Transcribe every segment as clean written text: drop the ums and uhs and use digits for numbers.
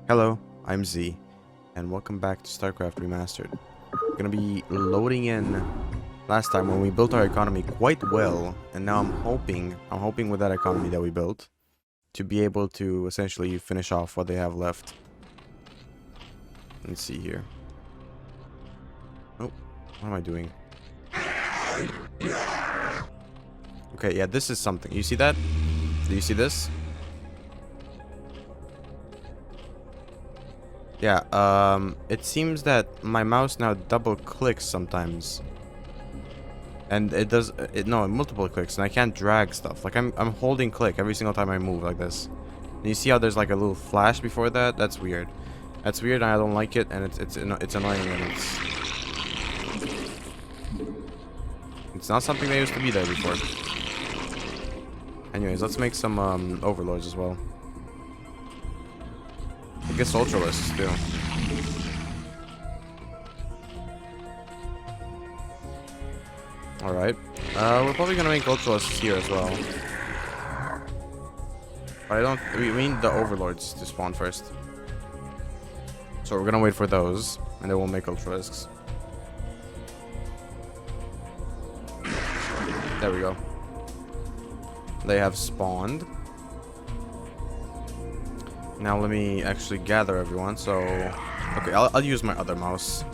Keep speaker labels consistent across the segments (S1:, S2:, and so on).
S1: Hello, I'm Z, and welcome back to Starcraft Remastered. We're gonna be loading in last time when we built our economy quite well, and now I'm hoping with that economy that we built to be able to essentially finish off what they have left. Let's see here. Oh, what am I doing? Okay, yeah, this is something. You see that? Do you see this? Yeah, it seems that my mouse now double clicks sometimes. And it does, no, multiple clicks, and I can't drag stuff. Like, I'm holding click every single time I move like this. And you see how there's like a little flash before that? That's weird. That's weird, and I don't like it, and it's annoying, and it's not something that used to be there before. Anyways, let's make some, overlords as well. I guess ultralists too. Alright. We're probably gonna make ultralists here as well. But I don't... We need the overlords to spawn first. So we're gonna wait for those, and then we'll make ultralisks. There we go. They have spawned. Now let me actually gather everyone, so... Okay, I'll use my other mouse.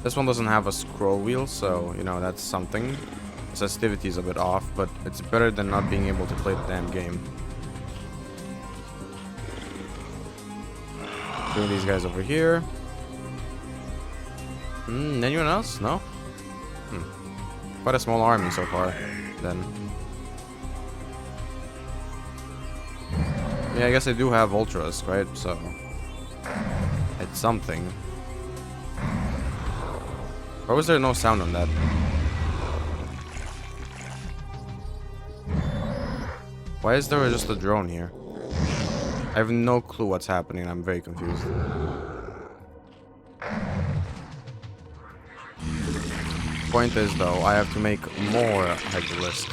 S1: This one doesn't have a scroll wheel, so, you know, that's something. The sensitivity is a bit off, but it's better than not being able to play the damn game. Bring these guys over here. Anyone else? No? Quite a small army so far, then. Yeah, I guess I do have ultras, right? So it's something. Or was there no sound on that? Why is there just a drone here? I have no clue what's happening. I'm very confused. Point is, though, I have to make more headless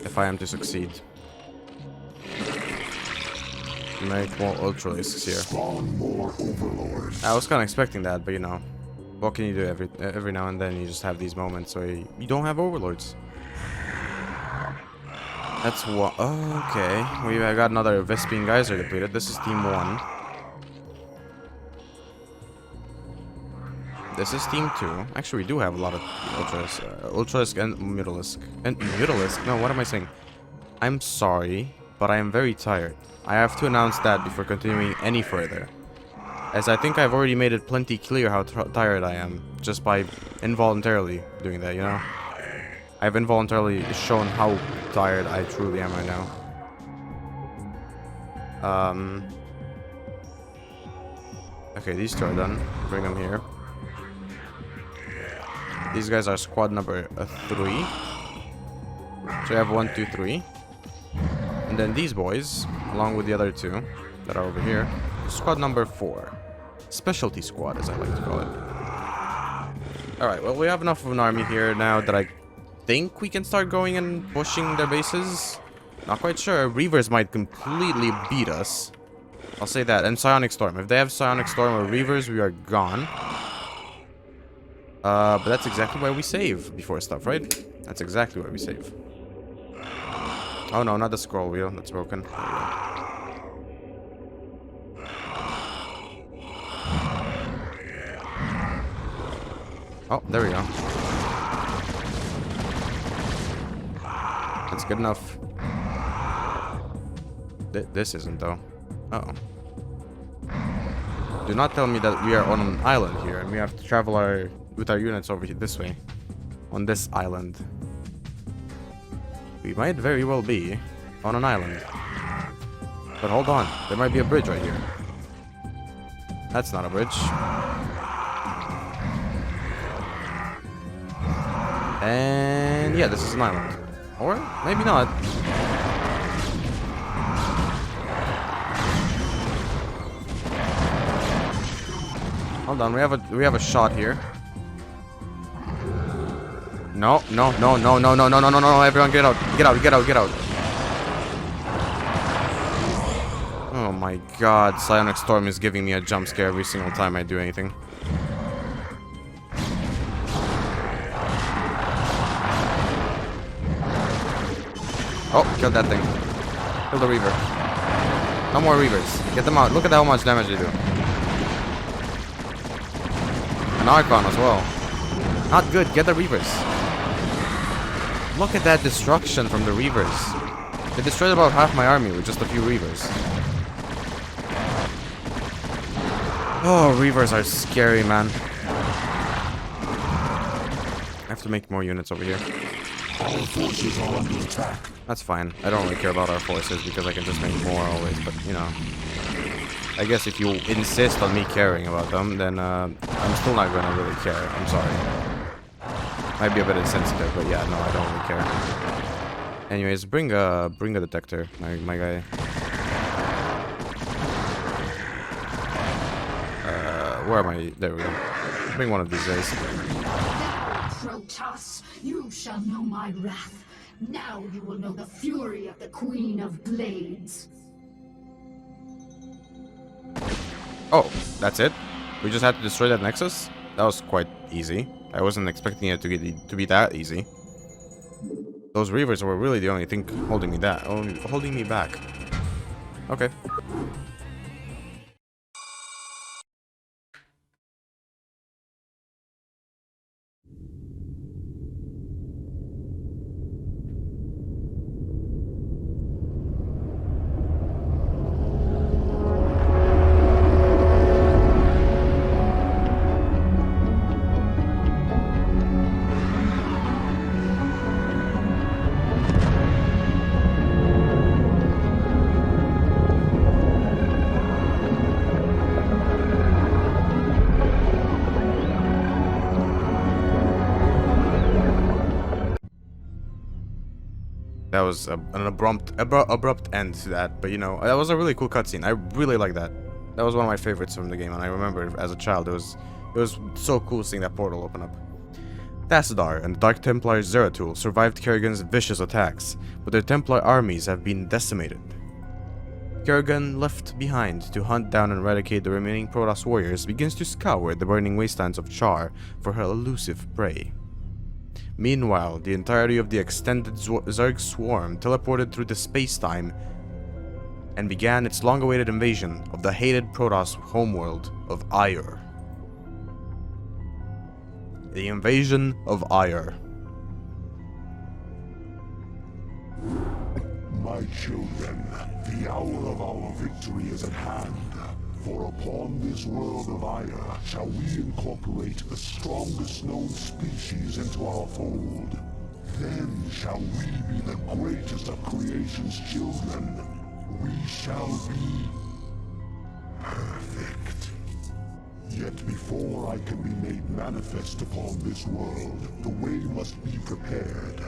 S1: if I am to succeed. Make more ultralisks here. I was kind of expecting that, but you know, what can you do every now and then? You just have these moments where you don't have overlords. That's what. Oh, okay, we got another Vespine Geyser depleted. This is team 1. This is team 2. Actually, we do have a lot of ultras, ultralisk and mutalisk. And mutalisk? No, what am I saying? I'm sorry, but I am very tired. I have to announce that before continuing any further, as I think I've already made it plenty clear how tired I am just by involuntarily doing that, you know? I've involuntarily shown how tired I truly am right now. Okay, these two are done. Bring them here. These guys are squad number 3. So you have 1, 2, 3. And then these boys, along with the other 2 that are over here, squad number 4. Specialty squad, as I like to call it. Alright, well, we have enough of an army here now that I think we can start going and pushing their bases. Not quite sure. Reavers might completely beat us. I'll say that. And Psionic Storm. If they have Psionic Storm or Reavers, we are gone. But that's exactly why we save before stuff, right? That's exactly why we save. Oh no, not the scroll wheel. That's broken. Oh, there we go. That's good enough. This isn't, though. Uh-oh. Do not tell me that we are on an island here and we have to travel with our units over here this way. On this island. We might very well be on an island. But hold on. There might be a bridge right here. That's not a bridge. And yeah, this is an island. Or maybe not. Hold on, we have a shot here. No, no, no, no, no, no, no, no, no, no, everyone get out. Get out, get out, get out. Oh my god, Psionic Storm is giving me a jump scare every single time I do anything. Oh, killed that thing. Kill the Reaver. No more Reavers. Get them out. Look at how much damage they do. An Archon as well. Not good. Get the Reavers. Look at that destruction from the Reavers. They destroyed about half my army with just a few Reavers. Oh, Reavers are scary, man. I have to make more units over here.
S2: Our forces are under attack.
S1: That's fine. I don't really care about our forces because I can just make more always, but you know. I guess if you insist on me caring about them, then I'm still not gonna really care. I'm sorry. Might be a bit insensitive, but yeah, no, I don't really care. Anyways, bring a detector, my guy. Where am I? There we go. Bring one of these guys.
S3: Protoss, you shall know my wrath. Now you will know the fury of the Queen of Blades.
S1: Oh, that's it? We just had to destroy that Nexus? That was quite easy. I wasn't expecting it to be that easy. Those Reavers were really the only thing holding me back. Okay. That was an abrupt end to that, but you know, that was a really cool cutscene. I really like that. That was one of my favorites from the game, and I remember as a child, it was so cool seeing that portal open up. Tassadar and the Dark Templar Zeratul survived Kerrigan's vicious attacks, but their Templar armies have been decimated. Kerrigan, left behind to hunt down and eradicate the remaining Protoss warriors, begins to scour the burning wastelands of Char for her elusive prey. Meanwhile, the entirety of the extended Zerg swarm teleported through the space-time and began its long-awaited invasion of the hated Protoss homeworld of Ire. The invasion of Ire.
S2: My children, the hour of our victory is at hand. For upon this world of Ire shall we incorporate the strongest known species into our fold. Then shall we be the greatest of creation's children. We shall be perfect. Yet before I can be made manifest upon this world, the way must be prepared.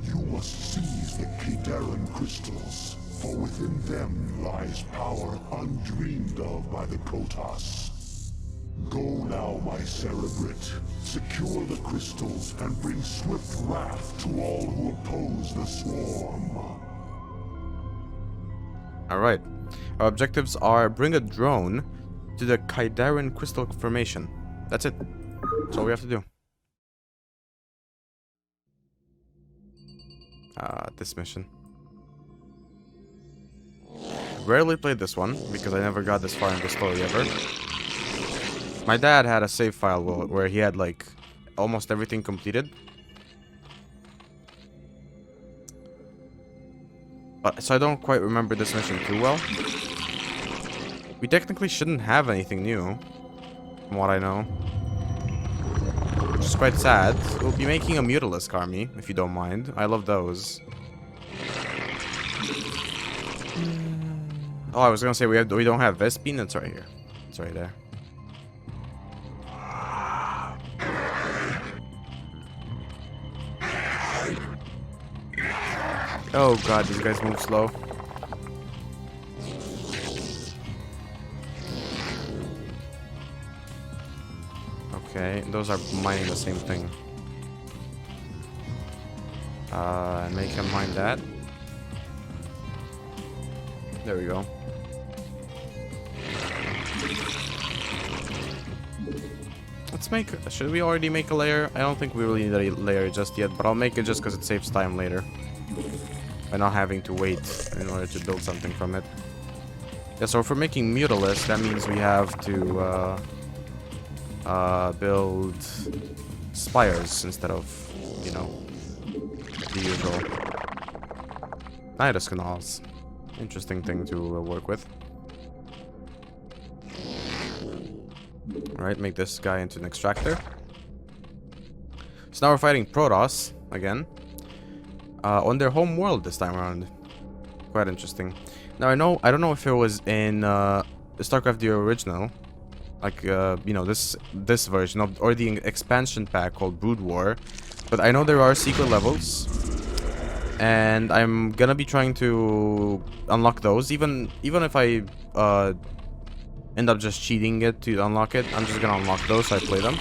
S2: You must seize the Terran crystals, for within them lies power undreamed of by the Protoss. Go now, my Cerebrit. Secure the crystals and bring swift wrath to all who oppose the swarm.
S1: Alright. Our objectives are bring a drone to the Kaidaran Crystal Formation. That's it. That's all we have to do. This mission. Rarely played this one, because I never got this far in the story ever. My dad had a save file where he had, like, almost everything completed. But, so I don't quite remember this mission too well. We technically shouldn't have anything new, from what I know. Which is quite sad. We'll be making a Mutalisk army, if you don't mind. I love those. Oh, I was gonna say we don't have Vespine. It's right here. It's right there. Oh god, these guys move slow. Okay, those are mining the same thing. Make him mine that. There we go. let's make... Should we already make a layer? I don't think we really need a layer just yet, but I'll make it just because it saves time later. By not having to wait in order to build something from it. Yeah, so if we're making Mutalisk, that means we have to build spires instead of, you know, the usual. Nidus canals. Interesting thing to work with. Alright, make this guy into an extractor. So now we're fighting Protoss again. On their home world this time around. Quite interesting. Now I don't know if it was in Starcraft the original, like you know, this version of, or the expansion pack called Brood War, but I know there are secret levels, and I'm gonna be trying to unlock those. Even if I end up just cheating it to unlock it, I'm just gonna unlock those so I play them.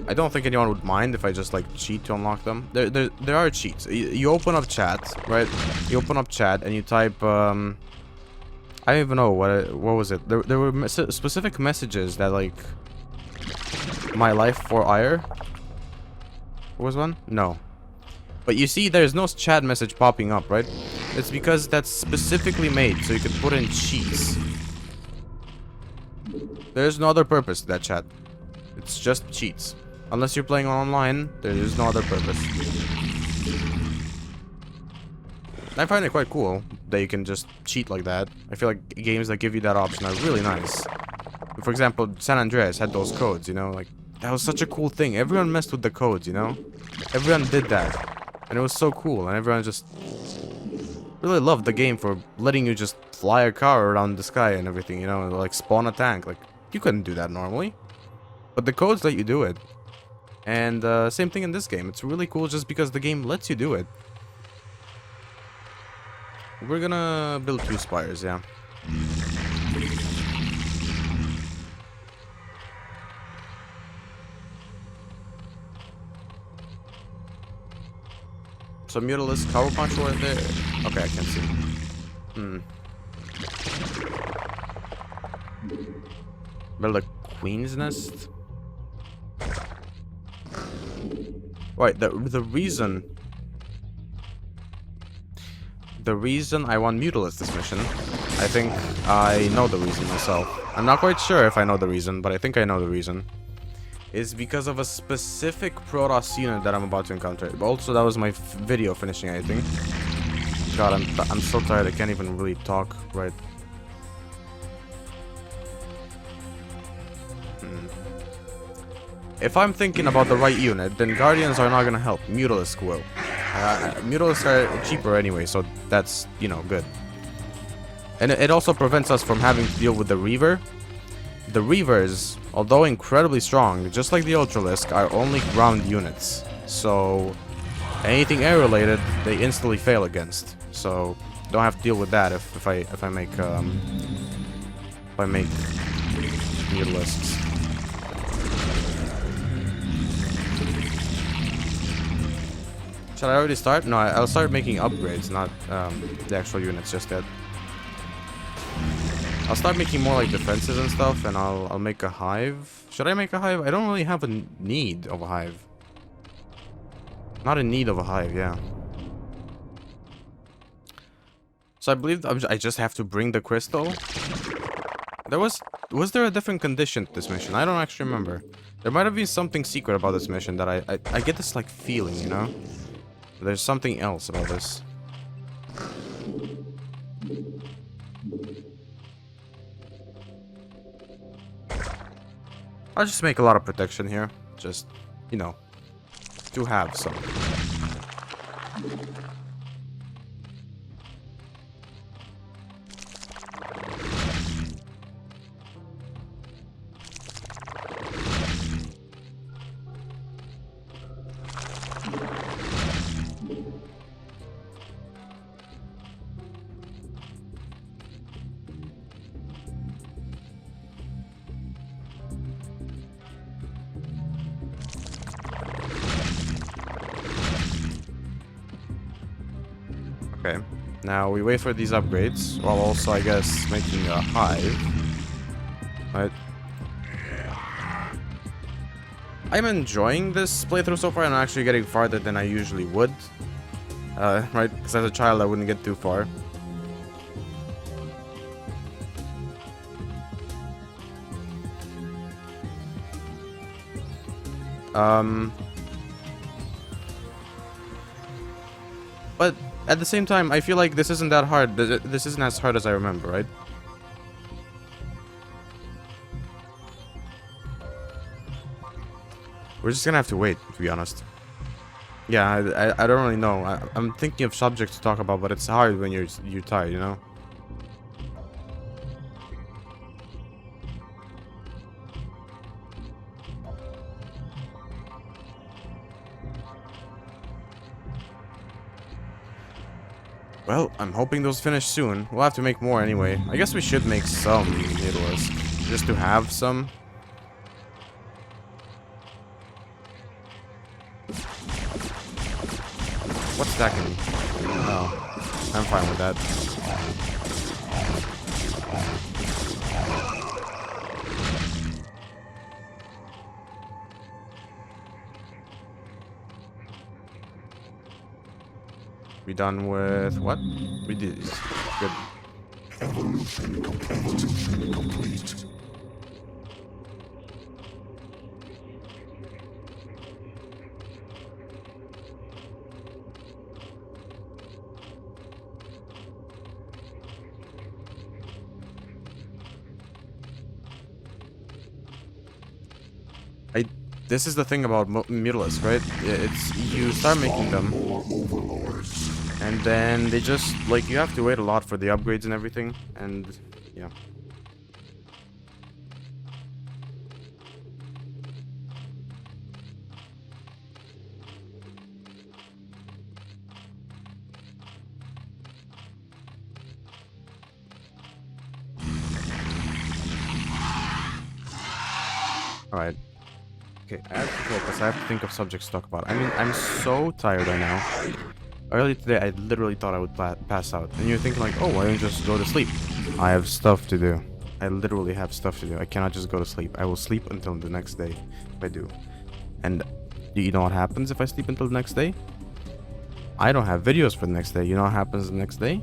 S1: I don't think anyone would mind if I just like cheat to unlock them. There are cheats. You open up chat, right? You open up chat and you type I don't even know what was it. There were specific messages that like my life for ire was one? No. But you see there's no chat message popping up, right? It's because that's specifically made so you can put in cheats. There's no other purpose to that chat. It's just cheats. Unless you're playing online, there is no other purpose. I find it quite cool that you can just cheat like that. I feel like games that give you that option are really nice. For example, San Andreas had those codes, you know, like that was such a cool thing. Everyone messed with the codes, you know? Everyone did that. And it was so cool, and everyone just really loved the game for letting you just fly a car around the sky and everything, you know, like spawn a tank. Like, you couldn't do that normally. But the codes let you do it. And same thing in this game. It's really cool just because the game lets you do it. We're gonna build 2 spires, yeah. So Mutalisk power punch right there. Okay, I can see. Build a queen's nest. Right, the reason I want Mutalisk this mission, I think I know the reason myself. I'm not quite sure if I know the reason, but I think I know the reason. Is because of a specific Protoss unit that I'm about to encounter. Also, that was my video finishing, I think. God, I'm so tired, I can't even really talk right. If I'm thinking about the right unit, then Guardians are not gonna help. Mutalisk will. Mutalisks are cheaper anyway, so that's, you know, good. And it also prevents us from having to deal with the Reaver. The Reavers, although incredibly strong, just like the Ultralisk, are only ground units. So anything air related, they instantly fail against. So don't have to deal with that if I make Mutalisks. Should I already start? No, I'll start making upgrades, not the actual units just yet. I'll start making more like defenses and stuff, and I'll make a hive. Should I make a hive? I don't really have a need of a hive. Not in need of a hive, yeah. So I believe I just have to bring the crystal. Was there a different condition to this mission? I don't actually remember. There might have been something secret about this mission that I get this like feeling, you know? There's something else about this. I'll just make a lot of protection here. Just, you know, to have some. Okay, now we wait for these upgrades, while also, I guess, making a hive. Right? I'm enjoying this playthrough so far, and I'm actually getting farther than I usually would. Right? Because as a child, I wouldn't get too far. But at the same time, I feel like this isn't that hard. This isn't as hard as I remember, right? We're just gonna have to wait, to be honest. Yeah, I don't really know. I'm thinking of subjects to talk about, but it's hard when you're tired, you know? Well, I'm hoping those finish soon. We'll have to make more anyway. I guess we should make some needles, just to have some. What's stacking? Oh, I'm fine with that. We done with what? We did. Good.
S2: Evolution complete.
S1: This is the thing about mutalisks, right? It's you start making them, and then they just like you have to wait a lot for the upgrades and everything, and yeah. All right. Okay, I have to focus. I have to think of subjects to talk about. I mean, I'm so tired right now. Early today, I literally thought I would pass out. And you're thinking like, oh, why don't you just go to sleep? I have stuff to do. I literally have stuff to do. I cannot just go to sleep. I will sleep until the next day if I do. And do you know what happens if I sleep until the next day? I don't have videos for the next day. You know what happens the next day?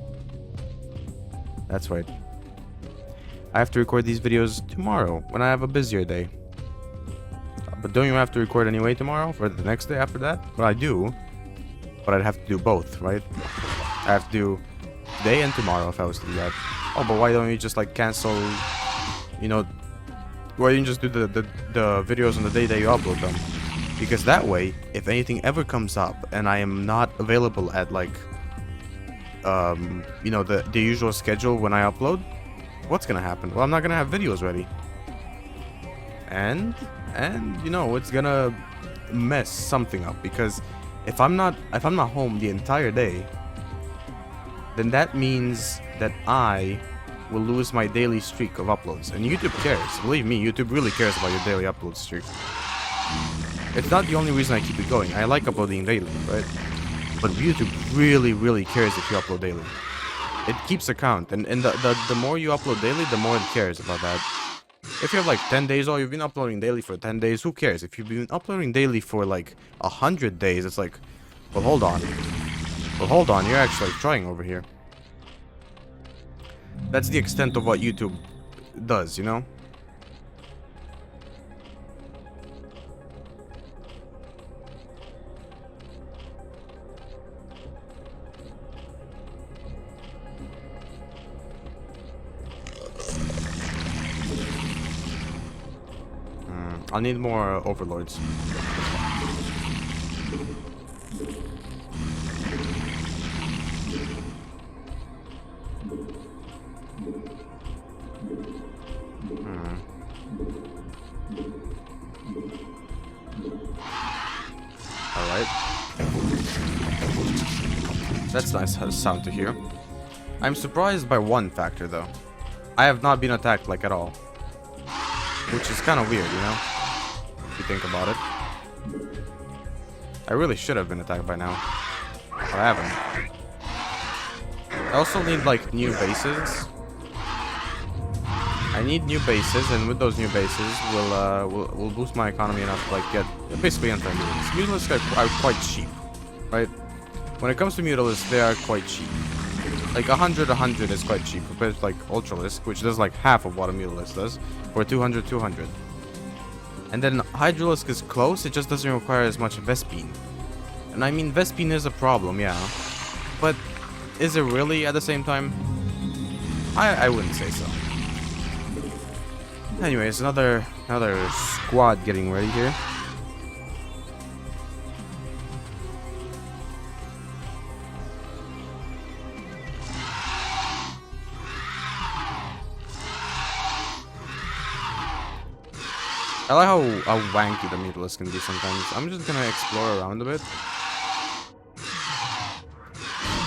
S1: That's right. I have to record these videos tomorrow when I have a busier day. But don't you have to record anyway tomorrow for the next day after that? Well, I do. But I'd have to do both, right? I have to do today and tomorrow if I was to do that. Oh, but why don't you just like cancel, you know, why don't you just do the videos on the day that you upload them? Because that way, if anything ever comes up and I am not available at like, you know, the usual schedule when I upload, what's gonna happen? Well, I'm not gonna have videos ready. And you know, it's gonna mess something up, because if I'm not home the entire day, then that means that I will lose my daily streak of uploads. And YouTube cares. Believe me, YouTube really cares about your daily upload streak. It's not the only reason I keep it going. I like uploading daily, right? But YouTube really cares if you upload daily. It keeps a count, and the more you upload daily, the more it cares about that. If you have like 10 days, oh, you've been uploading daily for 10 days, who cares? If you've been uploading daily for like 100 days, it's like, well, hold on. Well, hold on, you're actually trying over here. That's the extent of what YouTube does, you know? I'll need more overlords. Alright. That's nice sound to hear. I'm surprised by one factor though. I have not been attacked like at all. Which is kind of weird, you know? If you think about it. I really should have been attacked by now. But I haven't. I also need like new bases. I need new bases, and with those new bases, we'll boost my economy enough to like get basically infinite mutalisks. Mutalisks are quite cheap, right? When it comes to mutalisks, they are quite cheap. Like 100 is quite cheap compared to like ultralisk, which does like half of what a mutalisk does, for 200. And then hydralisk is close. It just doesn't require as much Vespene. And I mean, Vespene is a problem, yeah, but is it really at the same time? I wouldn't say so. Anyways, another squad getting ready here. I like how wanky the mutalisk can be sometimes. I'm just gonna explore around a bit.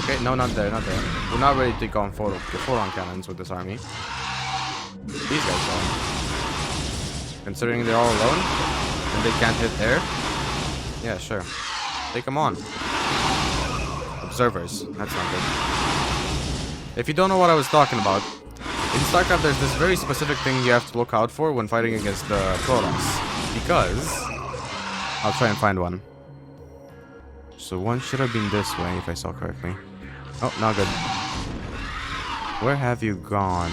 S1: Okay, no, not there, not there. We're not ready to take on the photon cannons with this army. These guys are. Considering they're all alone and they can't hit air. Yeah, sure. Take them on. Observers. That's not good. If you don't know what I was talking about, in Starcraft there's this very specific thing you have to look out for when fighting against the Protoss. Because... I'll try and find one. So one should have been this way if I saw correctly. Oh, not good. Where have you gone?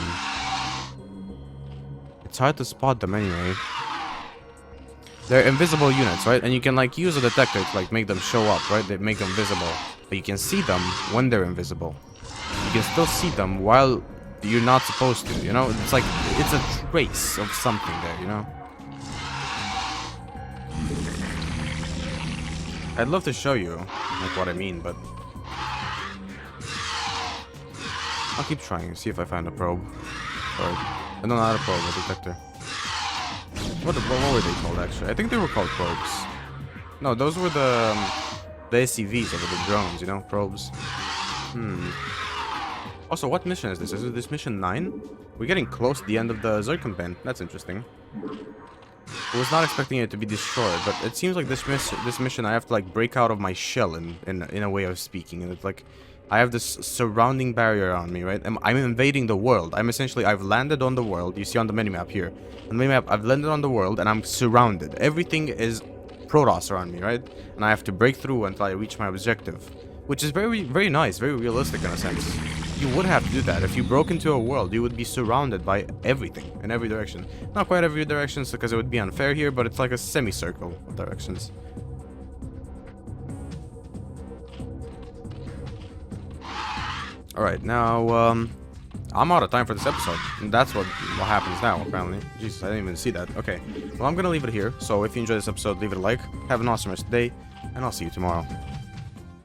S1: It's hard to spot them anyway. They're invisible units, right? And you can like use a detector to like make them show up, right? They make them visible. But you can see them when they're invisible. You can still see them while you're not supposed to, you know? It's like, it's a trace of something there, you know? I'd love to show you like what I mean, but I'll keep trying, see if I find a probe. Or no, not a probe, a detector. What were they called actually? I think they were called probes. No, those were the SCVs over the drones, you know, probes. Also, what mission is this? Is it this mission 9? We're getting close to the end of the Zerg campaign. That's interesting. I was not expecting it to be destroyed, but it seems like this mission I have to like break out of my shell in a way of speaking, and it's like I have this surrounding barrier on me, right? I'm invading the world. I've landed on the world. You see on the minimap here. On the minimap, I've landed on the world and I'm surrounded. Everything is Protoss around me, right? And I have to break through until I reach my objective. Which is very, very nice, very realistic in a sense. You would have to do that. If you broke into a world, you would be surrounded by everything in every direction. Not quite every direction, because it would be unfair here, but it's like a semicircle of directions. Alright, now, I'm out of time for this episode. And that's what happens now, apparently. Jesus, I didn't even see that. Okay, well, I'm gonna leave it here. So if you enjoyed this episode, leave it a like. Have an awesome rest of the day, and I'll see you tomorrow.